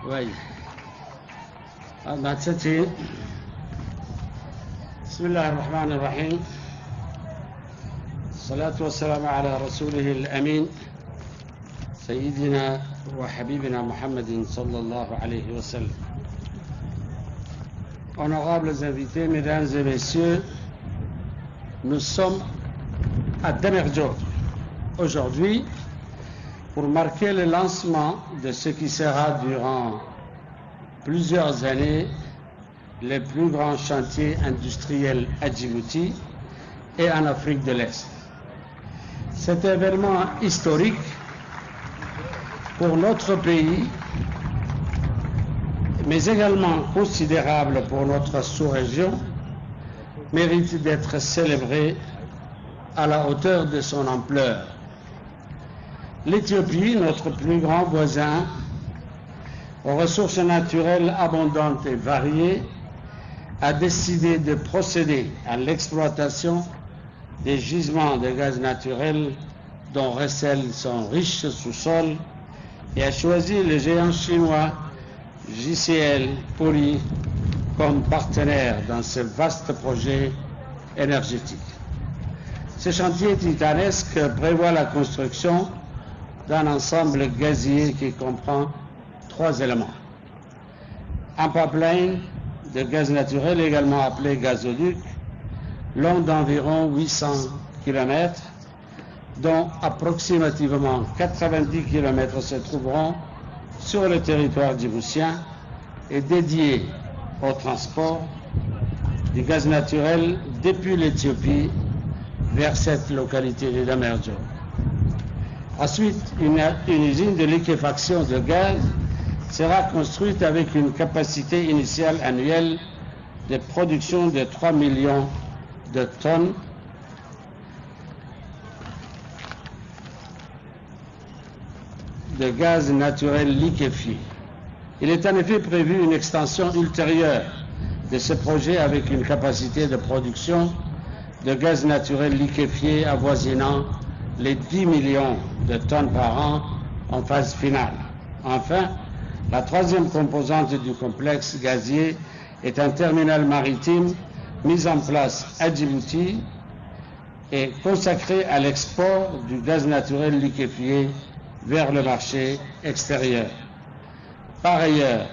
Oui. Matsati. Bismillah ar-Rahman ar-Rahim. Salatu wassalamu ala rasulih al-amin. Sayyidina wa habibina Muhammadin sallallahu alayhi wa sallam. Honorables invités, mesdames et messieurs, nous sommes à Damerjog aujourd'hui pour marquer le lancement de ce qui sera durant plusieurs années le plus grand chantier industriel à Djibouti et en Afrique de l'Est. Cet événement historique pour notre pays, mais également considérable pour notre sous-région, mérite d'être célébré à la hauteur de son ampleur. L'Éthiopie, notre plus grand voisin, aux ressources naturelles abondantes et variées, a décidé de procéder à l'exploitation des gisements de gaz naturel dont recèle son riche sous-sol et a choisi le géant chinois JCL Poli comme partenaire dans ce vaste projet énergétique. Ce chantier titanesque prévoit la construction d'un ensemble gazier qui comprend 3 éléments. Un pipeline de gaz naturel, également appelé gazoduc, long d'environ 800 km, dont approximativement 90 km se trouveront sur le territoire djiboutien et dédié au transport du gaz naturel depuis l'Éthiopie vers cette localité de Damerjog. Ensuite, une usine de liquéfaction de gaz sera construite avec une capacité initiale annuelle de production de 3 millions de tonnes de gaz naturel liquéfié. Il est en effet prévu une extension ultérieure de ce projet avec une capacité de production de gaz naturel liquéfié avoisinant les 10 millions de tonnes par an en phase finale. Enfin, la troisième composante du complexe gazier est un terminal maritime mis en place à Djibouti et consacré à l'export du gaz naturel liquéfié vers le marché extérieur. Par ailleurs,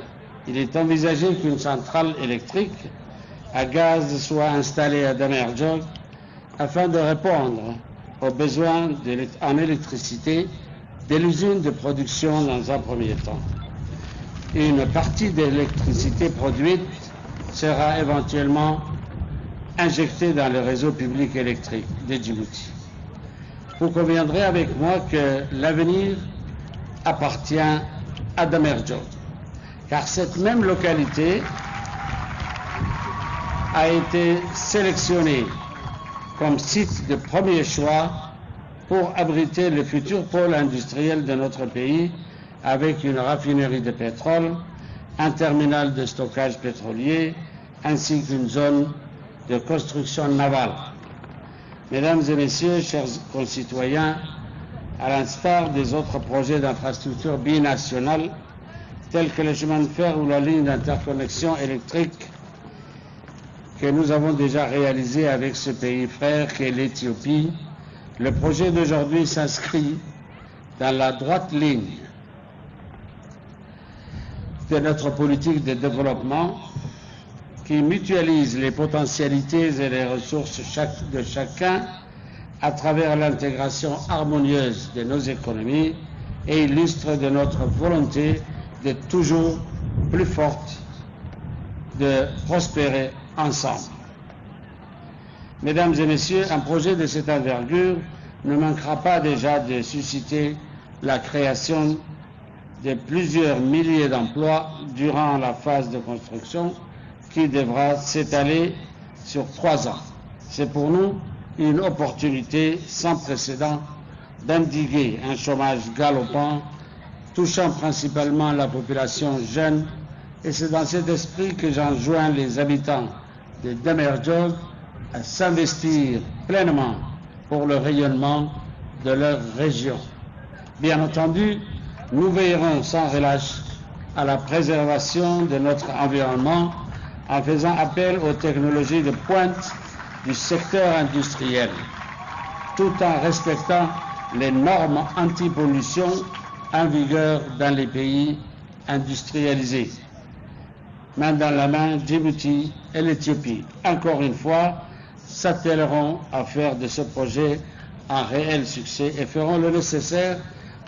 il est envisagé qu'une centrale électrique à gaz soit installée à Damerjog afin de répondre aux besoins en électricité de l'usine de production dans un premier temps. Une partie de l'électricité produite sera éventuellement injectée dans le réseau public électrique de Djibouti. Vous conviendrez avec moi que l'avenir appartient à Damerjog, car cette même localité a été sélectionnée comme site de premier choix pour abriter le futur pôle industriel de notre pays avec une raffinerie de pétrole, un terminal de stockage pétrolier ainsi qu'une zone de construction navale. Mesdames et messieurs, chers concitoyens, à l'instar des autres projets d'infrastructure binationale tels que le chemin de fer ou la ligne d'interconnexion électrique que nous avons déjà réalisé avec ce pays frère qu'est l'Éthiopie, le projet d'aujourd'hui s'inscrit dans la droite ligne de notre politique de développement qui mutualise les potentialités et les ressources de chacun à travers l'intégration harmonieuse de nos économies et illustre de notre volonté de toujours plus forte de prospérer ensemble. Mesdames et messieurs, un projet de cette envergure ne manquera pas déjà de susciter la création de plusieurs milliers d'emplois durant la phase de construction qui devra s'étaler sur 3 ans. C'est pour nous une opportunité sans précédent d'endiguer un chômage galopant touchant principalement la population jeune, et c'est dans cet esprit que j'enjoins les habitants de Damerjog à s'investir pleinement pour le rayonnement de leur région. Bien entendu, nous veillerons sans relâche à la préservation de notre environnement en faisant appel aux technologies de pointe du secteur industriel, tout en respectant les normes anti-pollution en vigueur dans les pays industrialisés. Main dans la main, Djibouti et l'Éthiopie, encore une fois, s'attelleront à faire de ce projet un réel succès et feront le nécessaire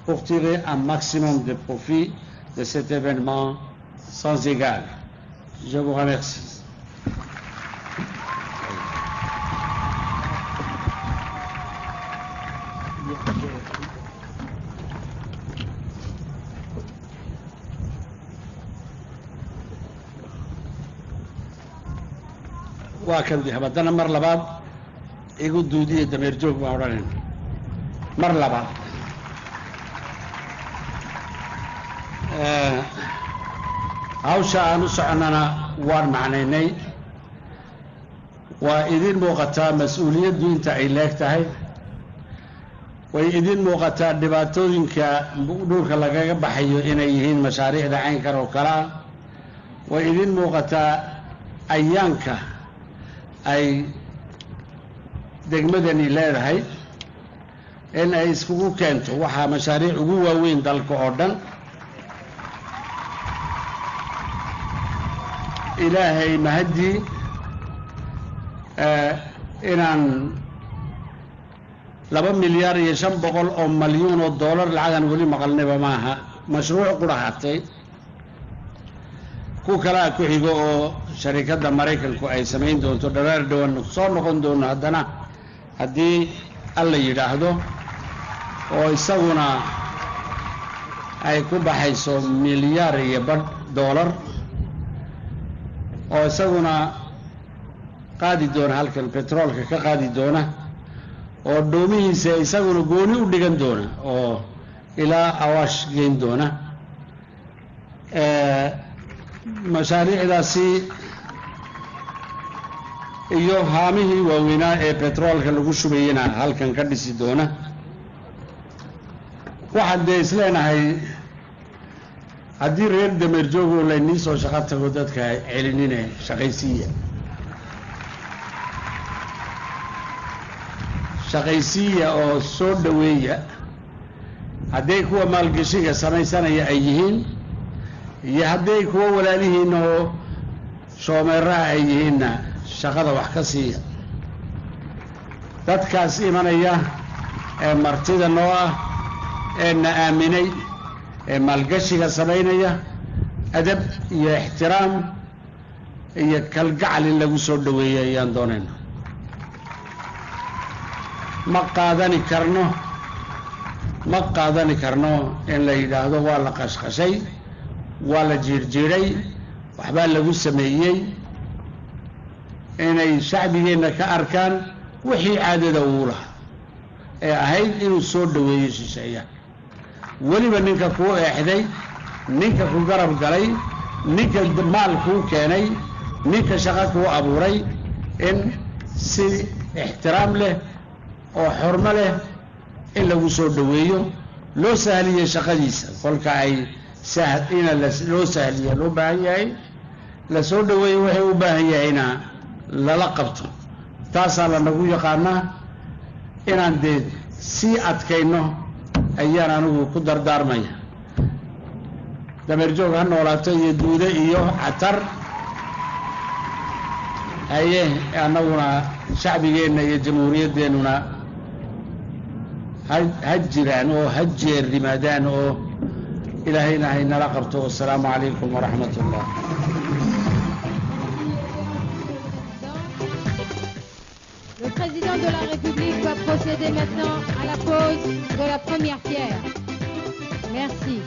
pour tirer un maximum de profit de cet événement sans égal. Je vous remercie. waa kan dib haddana mar labaad igu duudiya dameer joog baan odhanan mar labaad hawsha aan u soconnana waan macnaynay waa idin muuqataa mas-uuliyaddu inta ay leeg tahay way idin muuqataa dhibaatooyinka dhulka lagaga baxayo inay yihiin mashaariicda caynkan oo kale ah way idin muuqataa ayaanka ay degmadani leedahay in ay iskugu keento waxaa mashaariic ugu waaweyn dalka oo dhan ilaahay mahaddii inaan 2,500,000,000 oo dollar lacagan weli maqalnayba maaha mashruuc qura hatay ku kala ku xigo oo sharikadda Mareykanku ay samayn doonto dhawaar dhawan soo noqon doono haddana haddii alla yidhaahdo oo isaguna ay ku baxayso $1,000,000,000 oo isaguna qaadi doona halkan petroolka ka qaadi doona oo dhoomihiisa isaguna gooni u dhigan doona oo ilaa Awaash geyn doona mashaariicdaasi iyo haamihii waaweynaa ee petroolka lagu shubayena halkan ka dhisi doona waxaan dee isleenahay haddii reer dameer joogo laynii soo shaqo tago dadka celinine shaqaysiiya oo soo dhoweeya hadday kuwa maalgashiga samaysanaya ay yihiin iyo hadday kuwa walaalihiin oo shoomeeraha ay yihiinna shaqada wax ka siiya dadkaas imanaya ee martida noo ah ee na aaminay ee maalgashiga samaynaya adab iyo ixtiraam iyo kalgacal in lagu soo dhoweeyo ayaan doonayna ma qaadani karno in la yidhaahdo waa la qashqashay waa la jiirjiiray waxbaa lagu sameeyey inay shacbigeenna ka arkaan wixii caadada uu lahaa ee ahayd inuu soo dhoweeyo shisheeya weliba ninka kuu eexday ninka ku garab galay ninka maal kuu keenay ninka shaqo kuu abuuray in si ixtiraam leh oo xurmo leh in lagu soo dhoweeyo loo sahliyo shaqadiisa kolka ay loo sahliyo loo baahan yahay la soo dhoweeyo waxay u baahan yahayna lala qabto taasaa lanagu yaqaanaa inaan dee sii adkayno ayaan anigu ku dardaarmaya dameer joog ha noolaato iyo duude iyo catar haye annaguna shacbigeenna iyo jamhuuriyaddeenuna ha jiraan oo ha jeerrimaadaan oo ilaahayna haynala qabto wassalaamu calaykum waraxmat ullah Le président de la République va procéder maintenant à la pose de la première pierre. Merci.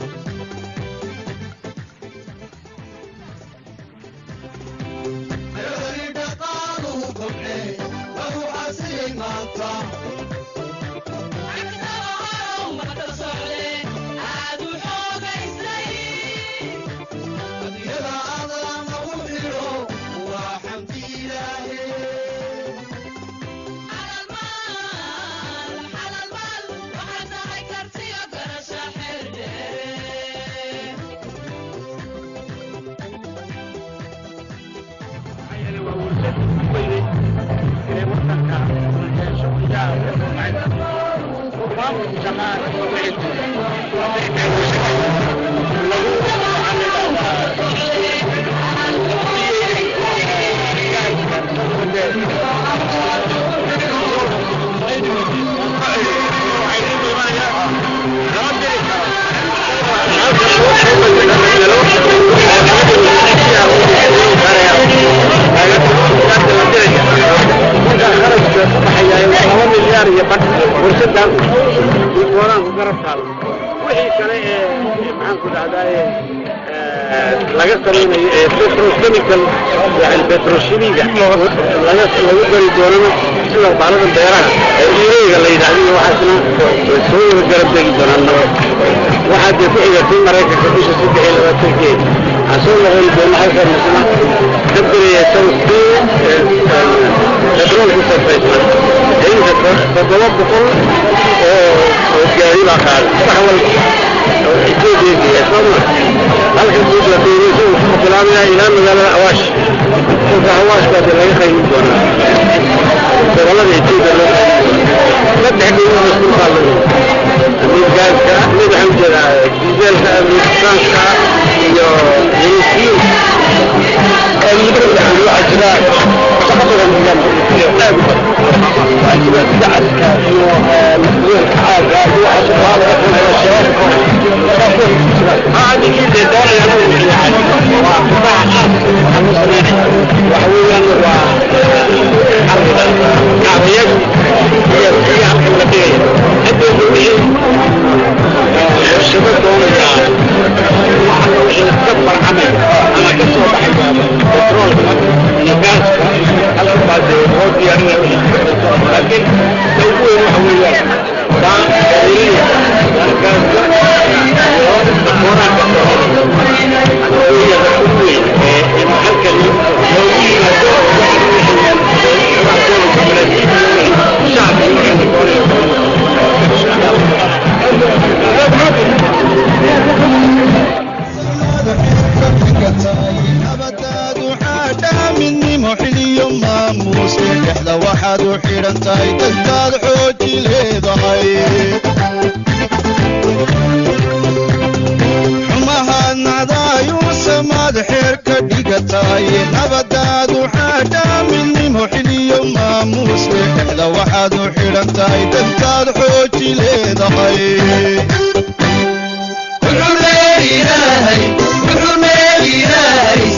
على المال وحتى هيكرتي قرشة laga samaynayo petrochemical yani petrochimiga lagu dari doono sida baalada beeraha ireega la yidhaahdo waxaasna soo garab degi doonaan waxaa dee ku xigatay maraykanka bisha 2023 asoo noqon doona halkan misna dabiraya sababtii petroolku sarfaysna inta 700 oo gaari baa qaaday wax walba Ethiopia Soomaa halka guud la fiiriyo wuxuu bilaabaya ilaa magaalada Awaash oo Awaash baa laga qaybin doonaa gobolada Ethiopia loo saddex dhinac oo isku qaadaya mid gaaska mid xawjada dieselka amerikaanka iyo yinisiin mid ajra shaqadan nidaam ajra dacska iyo مسؤول حاجه واحد هذا الشباب هذه كده دور يعني وحويا وعربيات هي التي الشباب دول يكبر عمل انا كسر بترول الغاز بعد هو يعني لكن لو هو حويا waxaad u xidhan tahay dadkaad xooji leedahay xumahaad nacdaayuu samaad xeer ka dhigatahay nabadaad u xaadhaa midnimo xiliyo maamuus leh dhexda waxaad u xidhan tahay dadkaad xooji leedahay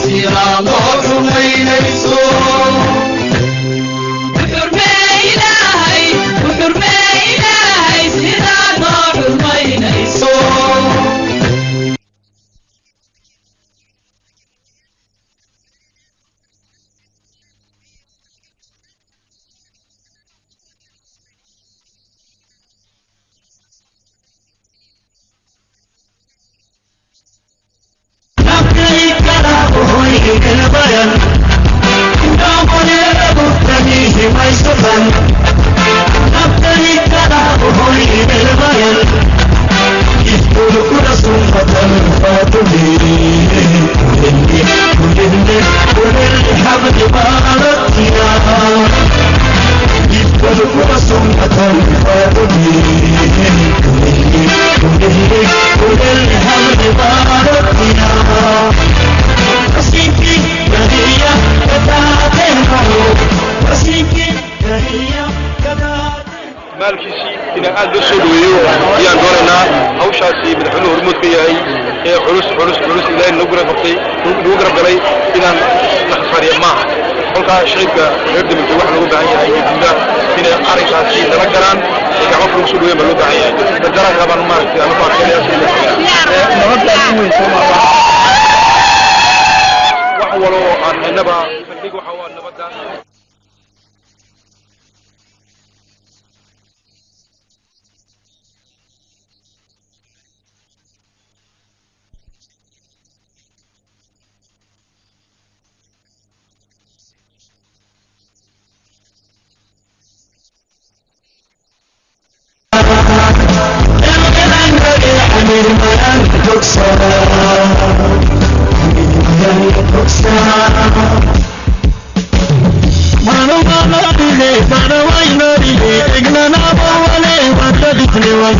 silaadoo xumaynayso maalkiisii ina aad loo soo dhaweeyo ayaan doonaynaa hawshaasi madaxweynuhu hormuud ka yahay ee culus ilaahay nagu garab galay inaan la khasariyo maaha kolkaa shicibka reer Djibouti waxa looga baahan yahay gudaha inay arrinkaasi nala galaan gacmo lagu soo dhaweeyo baa loo baahan yahay dadara qaban maaragtay ama nabadda weyn wax walo aan inaba fadhiga waxa waa nabadda I